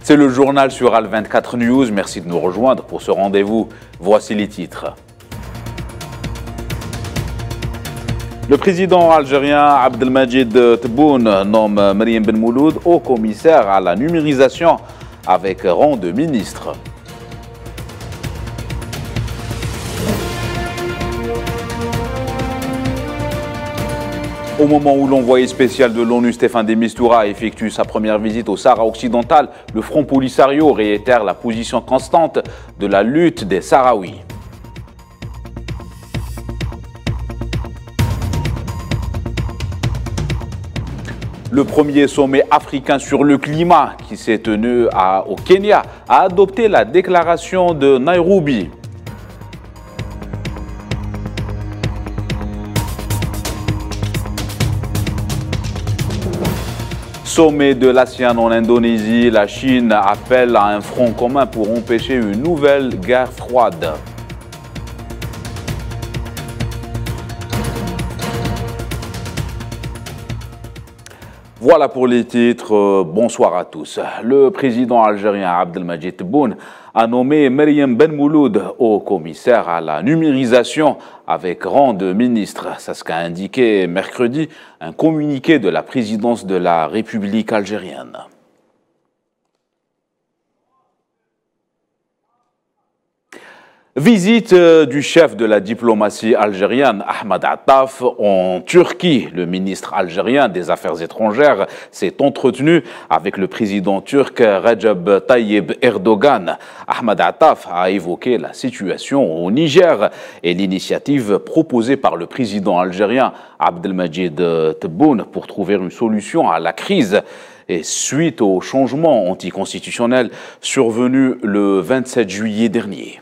C'est le journal sur Al24 News. Merci de nous rejoindre pour ce rendez-vous. Voici les titres. Le président algérien Abdelmajid Tebboune nomme Mariam Ben Mouloud haut commissaire à la numérisation avec rang de ministre. Au moment où l'envoyé spécial de l'ONU, Staffan de Mistura, effectue sa première visite au Sahara occidental, le Front Polisario réitère la position constante de la lutte des Sahraouis. Le premier sommet africain sur le climat qui s'est tenu au Kenya a adopté la déclaration de Nairobi. Sommet de l'ASEAN en Indonésie, la Chine appelle à un front commun pour empêcher une nouvelle guerre froide. Voilà pour les titres. Bonsoir à tous. Le président algérien Abdelmajid Tebboune a nommé Mariam Ben Mouloud haut commissaire à la numérisation avec rang de ministre. C'est ce qu'a indiqué mercredi un communiqué de la présidence de la République algérienne. Visite du chef de la diplomatie algérienne, Ahmed Attaf, en Turquie. Le ministre algérien des Affaires étrangères s'est entretenu avec le président turc Recep Tayyip Erdogan. Ahmed Attaf a évoqué la situation au Niger et l'initiative proposée par le président algérien Abdelmajid Tebboune pour trouver une solution à la crise. Et suite au changement anticonstitutionnel survenu le 27 juillet dernier.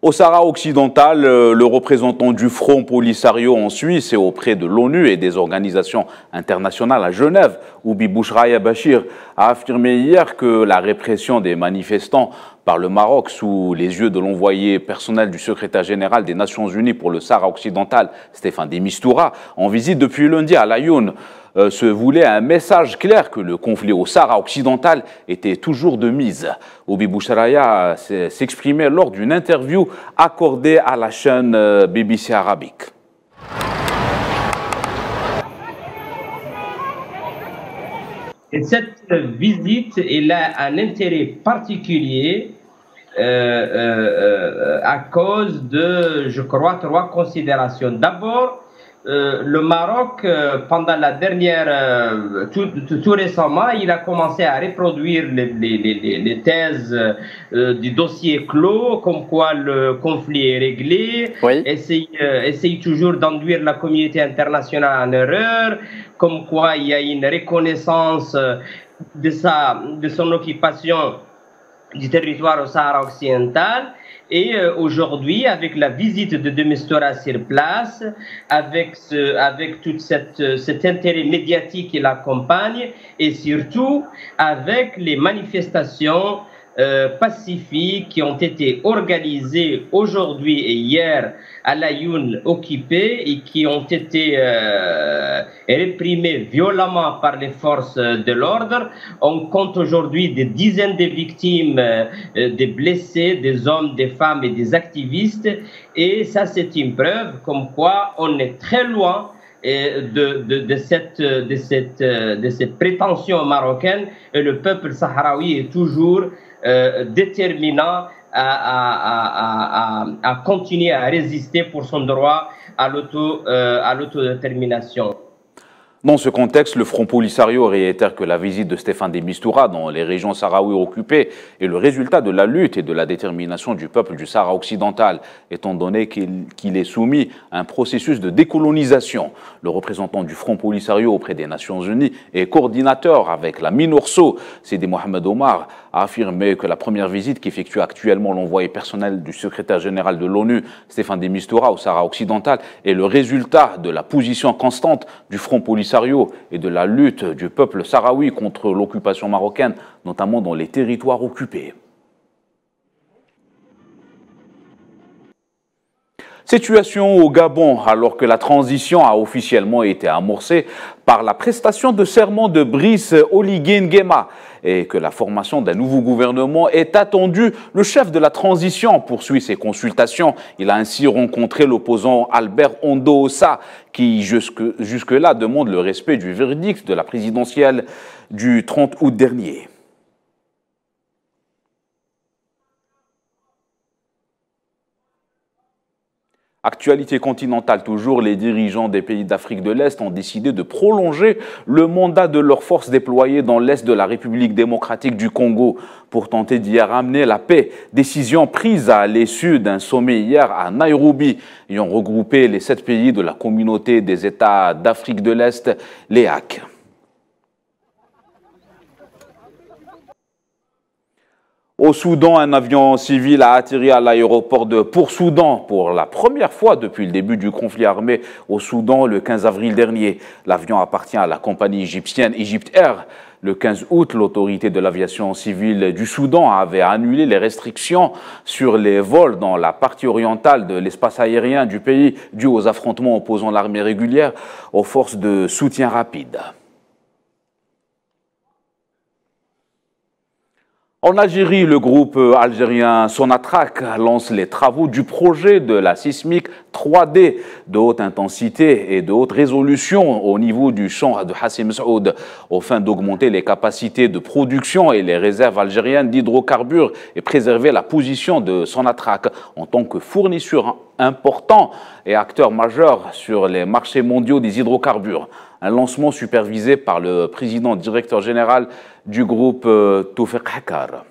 Au Sahara occidental, le représentant du Front Polisario en Suisse et auprès de l'ONU et des organisations internationales à Genève, Oubi Bouchraya Bachir, a affirmé hier que la répression des manifestants par le Maroc sous les yeux de l'envoyé personnel du secrétaire général des Nations Unies pour le Sahara occidental, Staffan de Mistura, en visite depuis lundi à Laayoune, se voulait un message clair que le conflit au Sahara occidental était toujours de mise. Oubi Bouchraya s'exprimait lors d'une interview accordée à la chaîne BBC arabique. Et cette visite, elle a un intérêt particulier à cause de, je crois, 3 considérations. D'abord, le Maroc, pendant la dernière, tout récemment, il a commencé à reproduire les thèses du dossier clos, comme quoi le conflit est réglé, oui. Essaye toujours d'enduire la communauté internationale en erreur, comme quoi il y a une reconnaissance de son occupation du territoire au Sahara occidental. Et aujourd'hui, avec la visite de De Mistura sur place, avec tout cet intérêt médiatique qui l'accompagne, et surtout avec les manifestations pacifiques qui ont été organisées aujourd'hui et hier à Laayoune occupée et qui ont été réprimées violemment par les forces de l'ordre. On compte aujourd'hui des dizaines de victimes, des blessés, des hommes, des femmes et des activistes. Et ça, c'est une preuve comme quoi on est très loin de cette prétention marocaine, et le peuple sahraoui est toujours déterminant à continuer à résister pour son droit à l'autodétermination. Dans ce contexte, le Front Polisario réitère que la visite de Staffan de Mistura dans les régions sahraouies occupées est le résultat de la lutte et de la détermination du peuple du Sahara occidental, étant donné qu'il est soumis à un processus de décolonisation. Le représentant du Front Polisario auprès des Nations Unies et coordinateur avec la MINURSO, Sidi Mohamed Omar, a affirmé que la première visite qu'effectue actuellement l'envoyé personnel du secrétaire général de l'ONU, Staffan de Mistura, au Sahara occidental, est le résultat de la position constante du Front Polisario et de la lutte du peuple sahraoui contre l'occupation marocaine, notamment dans les territoires occupés. Situation au Gabon, alors que la transition a officiellement été amorcée par la prestation de serment de Brice Oligui Nguema et que la formation d'un nouveau gouvernement est attendue. Le chef de la transition poursuit ses consultations. Il a ainsi rencontré l'opposant Albert Ondo Ossa, qui jusque-là demande le respect du verdict de la présidentielle du 30 août dernier. Actualité continentale toujours, les dirigeants des pays d'Afrique de l'Est ont décidé de prolonger le mandat de leurs forces déployées dans l'Est de la République démocratique du Congo pour tenter d'y ramener la paix. Décision prise à l'issue d'un sommet hier à Nairobi, ayant regroupé les 7 pays de la communauté des États d'Afrique de l'Est, l'EAC. Au Soudan, un avion civil a atterri à l'aéroport de Port-Soudan pour la première fois depuis le début du conflit armé au Soudan le 15 avril dernier. L'avion appartient à la compagnie égyptienne Egypt Air. Le 15 août, l'autorité de l'aviation civile du Soudan avait annulé les restrictions sur les vols dans la partie orientale de l'espace aérien du pays dû aux affrontements opposant l'armée régulière aux forces de soutien rapide. En Algérie, le groupe algérien Sonatrach lance les travaux du projet de la sismique 3D de haute intensité et de haute résolution au niveau du champ de Hassi Messaoud, afin d'augmenter les capacités de production et les réserves algériennes d'hydrocarbures et préserver la position de Sonatrach en tant que fournisseur important et acteur majeur sur les marchés mondiaux des hydrocarbures. Un lancement supervisé par le président directeur général du groupe Toufiq Hakar.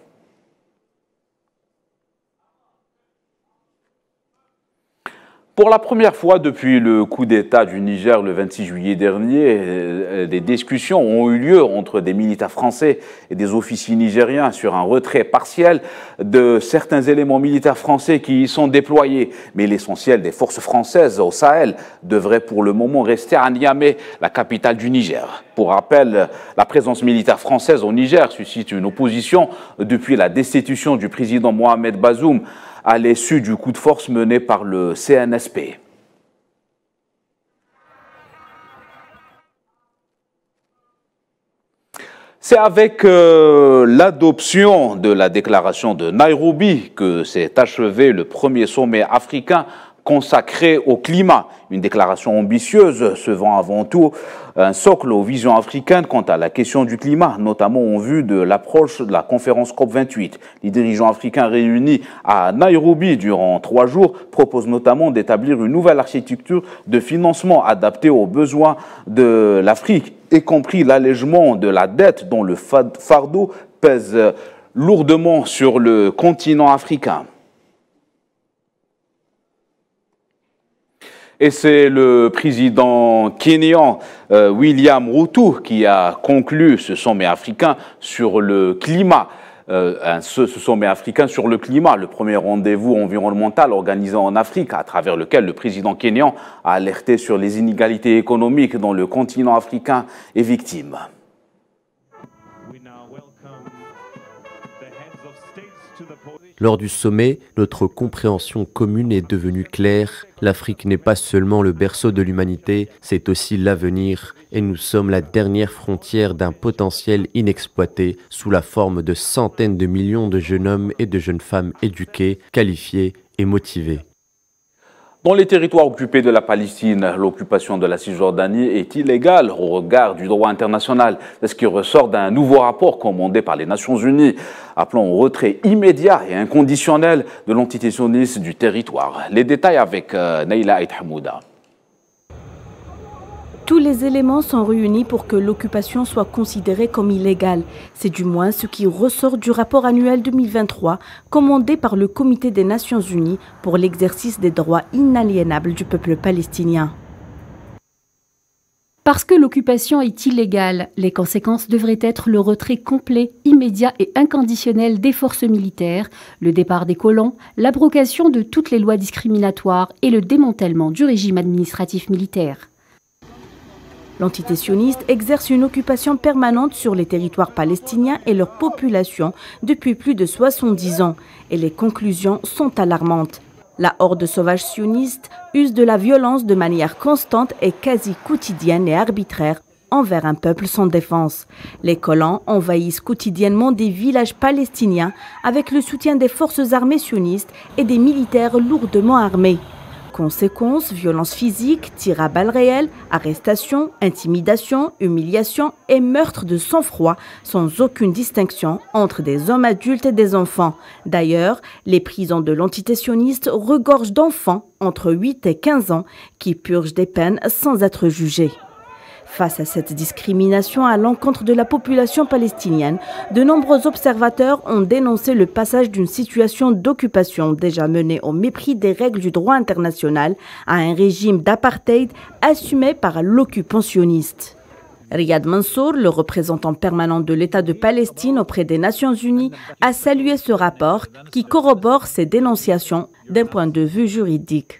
Pour la première fois depuis le coup d'État du Niger le 26 juillet dernier, des discussions ont eu lieu entre des militaires français et des officiers nigériens sur un retrait partiel de certains éléments militaires français qui y sont déployés. Mais l'essentiel des forces françaises au Sahel devrait pour le moment rester à Niamey, la capitale du Niger. Pour rappel, la présence militaire française au Niger suscite une opposition depuis la destitution du président Mohamed Bazoum à l'issue du coup de force mené par le CNSP. C'est avec l'adoption de la déclaration de Nairobi que s'est achevé le premier sommet africain consacré au climat. Une déclaration ambitieuse se vend avant tout un socle aux visions africaines quant à la question du climat, notamment en vue de l'approche de la conférence COP28. Les dirigeants africains réunis à Nairobi durant 3 jours proposent notamment d'établir une nouvelle architecture de financement adaptée aux besoins de l'Afrique, y compris l'allègement de la dette dont le fardeau pèse lourdement sur le continent africain. Et c'est le président kényan William Ruto qui a conclu ce sommet africain sur le climat. Ce sommet africain sur le climat, le premier rendez-vous environnemental organisé en Afrique, à travers lequel le président kényan a alerté sur les inégalités économiques dont le continent africain est victime. Lors du sommet, notre compréhension commune est devenue claire. L'Afrique n'est pas seulement le berceau de l'humanité, c'est aussi l'avenir. Et nous sommes la dernière frontière d'un potentiel inexploité sous la forme de centaines de millions de jeunes hommes et de jeunes femmes éduqués, qualifiés et motivés. Dans les territoires occupés de la Palestine, l'occupation de la Cisjordanie est illégale au regard du droit international. C'est ce qui ressort d'un nouveau rapport commandé par les Nations Unies, appelant au retrait immédiat et inconditionnel de l'entité sioniste du territoire. Les détails avec Naïla Aït Hamouda. Tous les éléments sont réunis pour que l'occupation soit considérée comme illégale. C'est du moins ce qui ressort du rapport annuel 2023 commandé par le Comité des Nations Unies pour l'exercice des droits inaliénables du peuple palestinien. Parce que l'occupation est illégale, les conséquences devraient être le retrait complet, immédiat et inconditionnel des forces militaires, le départ des colons, l'abrogation de toutes les lois discriminatoires et le démantèlement du régime administratif militaire. L'entité sioniste exerce une occupation permanente sur les territoires palestiniens et leur population depuis plus de 70 ans. Et les conclusions sont alarmantes. La horde sauvage sioniste use de la violence de manière constante et quasi quotidienne et arbitraire envers un peuple sans défense. Les colons envahissent quotidiennement des villages palestiniens avec le soutien des forces armées sionistes et des militaires lourdement armés. Conséquences, violences physiques, tirs à balles réelles, arrestations, intimidations, humiliations et meurtres de sang-froid sans aucune distinction entre des hommes adultes et des enfants. D'ailleurs, les prisons de l'entité sioniste regorgent d'enfants entre 8 et 15 ans qui purgent des peines sans être jugés. Face à cette discrimination à l'encontre de la population palestinienne, de nombreux observateurs ont dénoncé le passage d'une situation d'occupation déjà menée au mépris des règles du droit international à un régime d'apartheid assumé par l'occupant sioniste. Riyad Mansour, le représentant permanent de l'État de Palestine auprès des Nations Unies, a salué ce rapport qui corrobore ces dénonciations d'un point de vue juridique.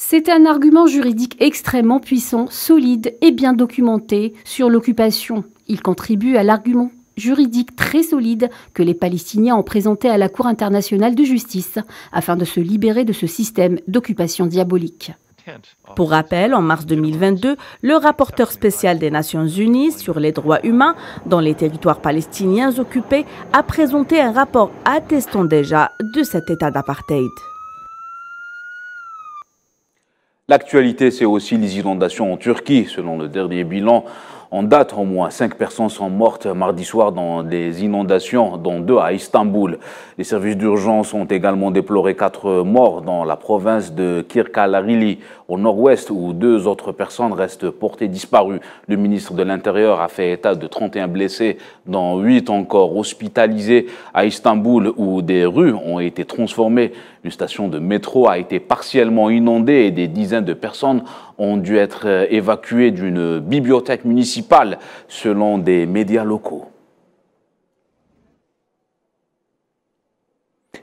C'est un argument juridique extrêmement puissant, solide et bien documenté sur l'occupation. Il contribue à l'argument juridique très solide que les Palestiniens ont présenté à la Cour internationale de justice afin de se libérer de ce système d'occupation diabolique. Pour rappel, en mars 2022, le rapporteur spécial des Nations Unies sur les droits humains dans les territoires palestiniens occupés a présenté un rapport attestant déjà de cet état d'apartheid. L'actualité, c'est aussi les inondations en Turquie. Selon le dernier bilan, en date, au moins 5 personnes sont mortes mardi soir dans des inondations, dont 2 à Istanbul. Les services d'urgence ont également déploré 4 morts dans la province de Kirklareli, au nord-ouest, où 2 autres personnes restent portées disparues. Le ministre de l'Intérieur a fait état de 31 blessés, dont 8 encore hospitalisés à Istanbul, où des rues ont été transformées. Une station de métro a été partiellement inondée et des dizaines de personnes ont dû être évacuées d'une bibliothèque municipale, selon des médias locaux.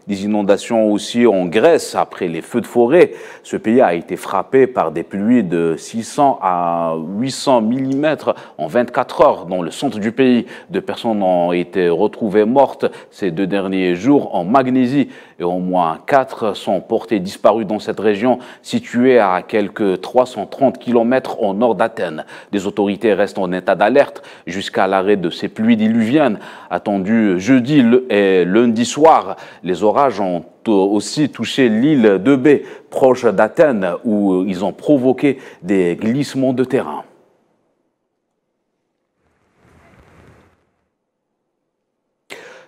Des inondations aussi en Grèce après les feux de forêt. Ce pays a été frappé par des pluies de 600 à 800 mm en 24 heures dans le centre du pays. 2 personnes ont été retrouvées mortes ces 2 derniers jours en Magnésie et au moins 4 sont portées disparues dans cette région située à quelques 330 km au nord d'Athènes. Les autorités restent en état d'alerte jusqu'à l'arrêt de ces pluies diluviennes attendues jeudi et lundi soir. Les orages ont aussi touché l'île d'Eubée, proche d'Athènes, où ils ont provoqué des glissements de terrain.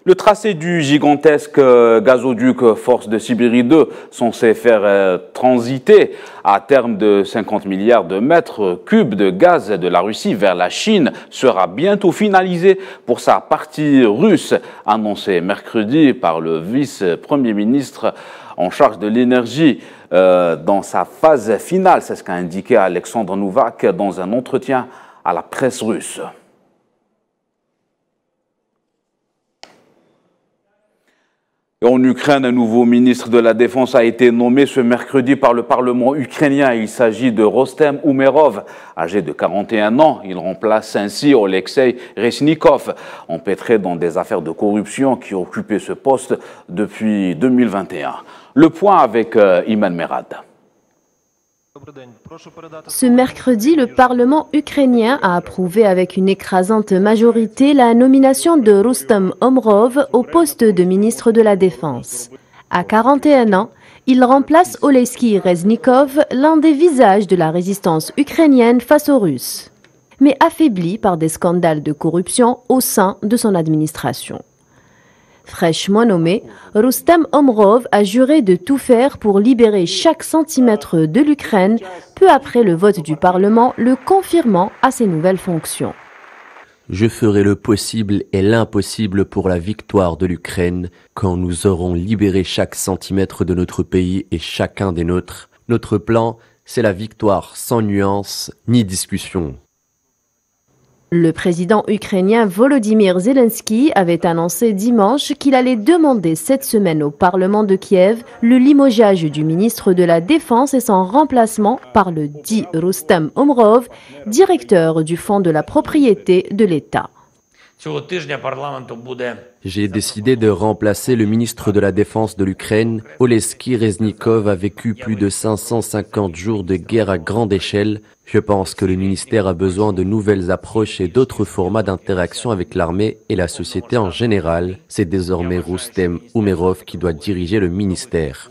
Le tracé du gigantesque gazoduc Force de Sibérie 2, censé faire transiter à terme de 50 milliards de mètres cubes de gaz de la Russie vers la Chine, sera bientôt finalisé pour sa partie russe, annoncé mercredi par le vice-premier ministre en charge de l'énergie dans sa phase finale. C'est ce qu'a indiqué Alexandre Nouvak dans un entretien à la presse russe. Et en Ukraine, un nouveau ministre de la Défense a été nommé ce mercredi par le Parlement ukrainien. Il s'agit de Rostem Umerov, âgé de 41 ans. Il remplace ainsi Oleksiy Reznikov, empêtré dans des affaires de corruption qui occupait ce poste depuis 2021. Le point avec Iman Merad. Ce mercredi, le Parlement ukrainien a approuvé avec une écrasante majorité la nomination de Rostem Umerov au poste de ministre de la Défense. À 41 ans, il remplace Oleksiy Reznikov, l'un des visages de la résistance ukrainienne face aux Russes, mais affaibli par des scandales de corruption au sein de son administration. Fraîchement nommé, Rostem Umerov a juré de tout faire pour libérer chaque centimètre de l'Ukraine, peu après le vote du Parlement le confirmant à ses nouvelles fonctions. Je ferai le possible et l'impossible pour la victoire de l'Ukraine quand nous aurons libéré chaque centimètre de notre pays et chacun des nôtres. Notre plan, c'est la victoire sans nuance ni discussion. Le président ukrainien Volodymyr Zelensky avait annoncé dimanche qu'il allait demander cette semaine au Parlement de Kiev le limogeage du ministre de la Défense et son remplacement par le dit Rostem Umerov, directeur du Fonds de la propriété de l'État. J'ai décidé de remplacer le ministre de la Défense de l'Ukraine. Oleski Reznikov a vécu plus de 550 jours de guerre à grande échelle. Je pense que le ministère a besoin de nouvelles approches et d'autres formats d'interaction avec l'armée et la société en général. C'est désormais Rustem Umerov qui doit diriger le ministère.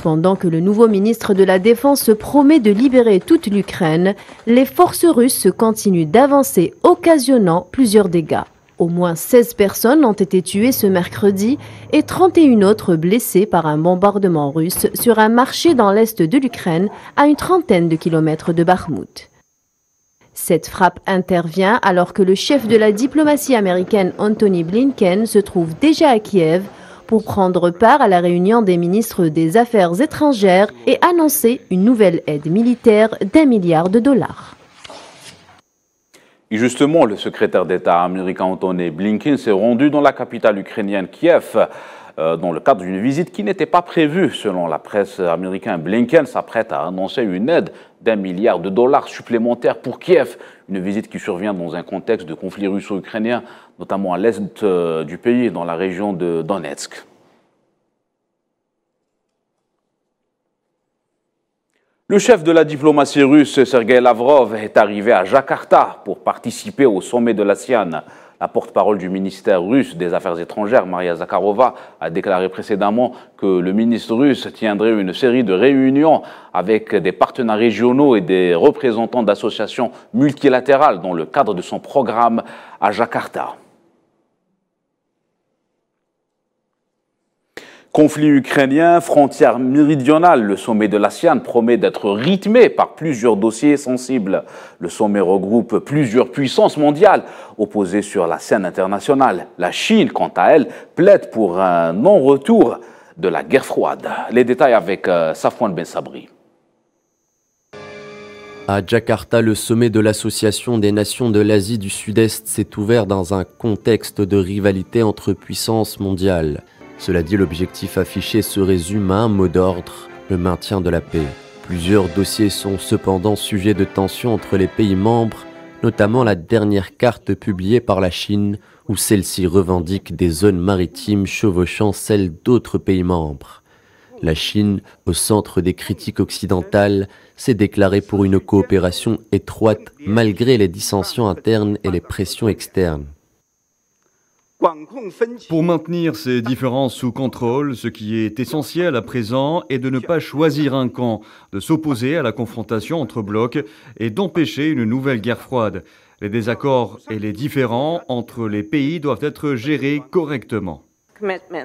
Pendant que le nouveau ministre de la Défense se promet de libérer toute l'Ukraine, les forces russes continuent d'avancer, occasionnant plusieurs dégâts. Au moins 16 personnes ont été tuées ce mercredi et 31 autres blessées par un bombardement russe sur un marché dans l'est de l'Ukraine, à une trentaine de kilomètres de Bakhmout. Cette frappe intervient alors que le chef de la diplomatie américaine Antony Blinken se trouve déjà à Kiev pour prendre part à la réunion des ministres des Affaires étrangères et annoncer une nouvelle aide militaire d'1 milliard de dollars. Et justement, le secrétaire d'État américain Antony Blinken s'est rendu dans la capitale ukrainienne Kiev dans le cadre d'une visite qui n'était pas prévue. Selon la presse américaine, Blinken s'apprête à annoncer une aide d'1 milliard de dollars supplémentaires pour Kiev. Une visite qui survient dans un contexte de conflit russo-ukrainien, notamment à l'est du pays, dans la région de Donetsk. Le chef de la diplomatie russe, Sergueï Lavrov, est arrivé à Jakarta pour participer au sommet de l'ASEAN. La porte-parole du ministère russe des Affaires étrangères, Maria Zakharova, a déclaré précédemment que le ministre russe tiendrait une série de réunions avec des partenaires régionaux et des représentants d'associations multilatérales dans le cadre de son programme à Jakarta. Conflit ukrainien, frontière méridionale, le sommet de l'ASEAN promet d'être rythmé par plusieurs dossiers sensibles. Le sommet regroupe plusieurs puissances mondiales opposées sur la scène internationale. La Chine, quant à elle, plaide pour un non-retour de la guerre froide. Les détails avec Safwan Ben Sabri. À Jakarta, le sommet de l'Association des nations de l'Asie du Sud-Est s'est ouvert dans un contexte de rivalité entre puissances mondiales. Cela dit, l'objectif affiché se résume à un mot d'ordre, le maintien de la paix. Plusieurs dossiers sont cependant sujets de tension entre les pays membres, notamment la dernière carte publiée par la Chine, où celle-ci revendique des zones maritimes chevauchant celles d'autres pays membres. La Chine, au centre des critiques occidentales, s'est déclarée pour une coopération étroite malgré les dissensions internes et les pressions externes. Pour maintenir ces différences sous contrôle, ce qui est essentiel à présent est de ne pas choisir un camp, de s'opposer à la confrontation entre blocs et d'empêcher une nouvelle guerre froide. Les désaccords et les différends entre les pays doivent être gérés correctement.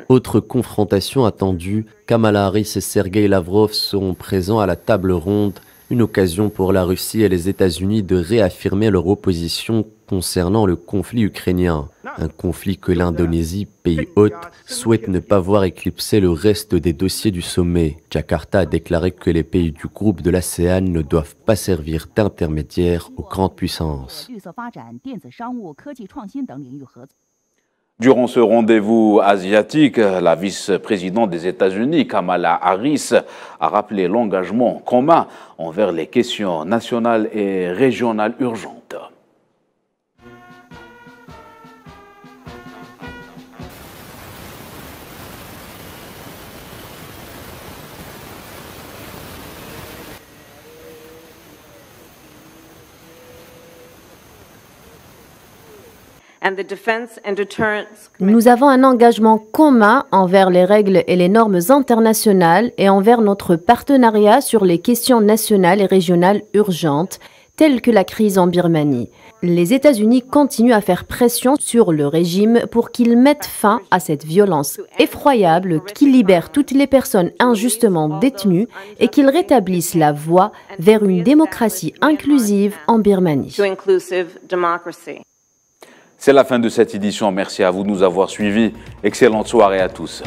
Autre confrontation attendue, Kamala Harris et Sergueï Lavrov seront présents à la table ronde, une occasion pour la Russie et les États-Unis de réaffirmer leur opposition concernant le conflit ukrainien. Un conflit que l'Indonésie, pays hôte, souhaite ne pas voir éclipser le reste des dossiers du sommet. Jakarta a déclaré que les pays du groupe de l'ASEAN ne doivent pas servir d'intermédiaires aux grandes puissances. Durant ce rendez-vous asiatique, la vice-présidente des États-Unis, Kamala Harris, a rappelé l'engagement commun envers les questions nationales et régionales urgentes. Nous avons un engagement commun envers les règles et les normes internationales et envers notre partenariat sur les questions nationales et régionales urgentes, telles que la crise en Birmanie. Les États-Unis continuent à faire pression sur le régime pour qu'il mette fin à cette violence effroyable, qu'il libère toutes les personnes injustement détenues et qu'il rétablisse la voie vers une démocratie inclusive en Birmanie. C'est la fin de cette édition. Merci à vous de nous avoir suivis. Excellente soirée à tous.